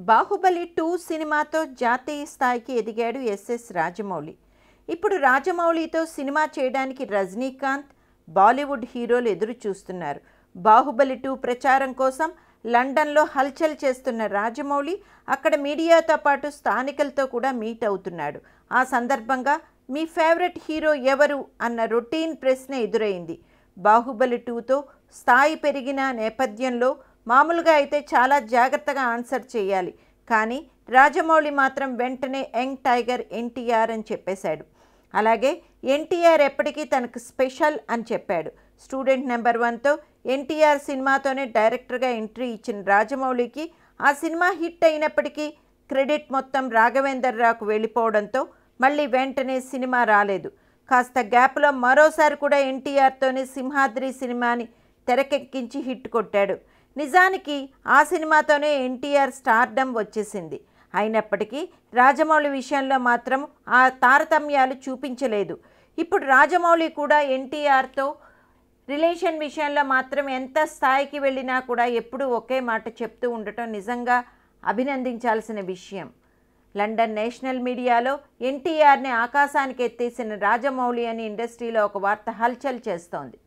బాహుబలి 2 సినిమాతో జాతీయ స్థాయికి ఎదిగాడు ఎస్ఎస్ రాజమౌళి. ఇప్పుడు రాజమౌళితో సినిమా చేయడానికి రజనీకాంత్, బాలీవుడ్ హీరోలు ఎదురు చూస్తున్నారు. బాహుబలి 2 ప్రచారం కోసం లండన్లో హల్చల్ చేస్తున్న రాజమౌళి అక్కడ మీడియాతో పాటు స్థానికులతో కూడా మీట్ అవుతున్నాడు. ఆ సందర్భంగా మీ ఫేవరెట్ హీరో ఎవరు అన్న రొటీన్ ప్రశ్న ఎదురైంది. బాహుబలి 2తో స్థాయి పెరిగిన నేపథ్యంలో మామూలుగా అయితే చాలా జాగ్రత్తగా ఆన్సర్ చేయాలి. కానీ రాజమౌళి మాత్రం వెంటనే యంగ్ టైగర్ ఎన్టీఆర్ అని చెప్పేశాడు. అలాగే ఎన్టీఆర్ ఎప్పటికీ తనకు స్పెషల్ అని చెప్పాడు. స్టూడెంట్ నెంబర్ 1తో ఎన్టీఆర్ సినిమాతోనే డైరెక్టర్గా ఎంట్రీ ఇచ్చిన రాజమౌళికి ఆ సినిమా హిట్ అయినప్పటికీ క్రెడిట్ మొత్తం రాఘవేందర్ రావుకు వెళ్ళిపోవడంతో మళ్ళీ వెంటనే సినిమా రాలేదు. కాస్త గ్యాప్లో మరోసారి కూడా ఎన్టీఆర్తోనే సింహాద్రి సినిమాని తెరకెక్కించి హిట్ కొట్టాడు. నిజానికి ఆ సినిమాతోనే ఎన్టీఆర్ స్టార్డమ్ వచ్చేసింది. అయినప్పటికీ రాజమౌళి విషయంలో మాత్రం ఆ తారతమ్యాలు చూపించలేదు. ఇప్పుడు రాజమౌళి కూడా ఎన్టీఆర్తో రిలేషన్ విషయంలో మాత్రం ఎంత స్థాయికి వెళ్ళినా కూడా ఎప్పుడూ ఒకే మాట చెప్తూ ఉండటం నిజంగా అభినందించాల్సిన విషయం. లండన్ నేషనల్ మీడియాలో ఎన్టీఆర్ని ఆకాశానికి ఎత్తేసిన రాజమౌళి అని ఇండస్ట్రీలో ఒక వార్త హల్చల్ చేస్తోంది.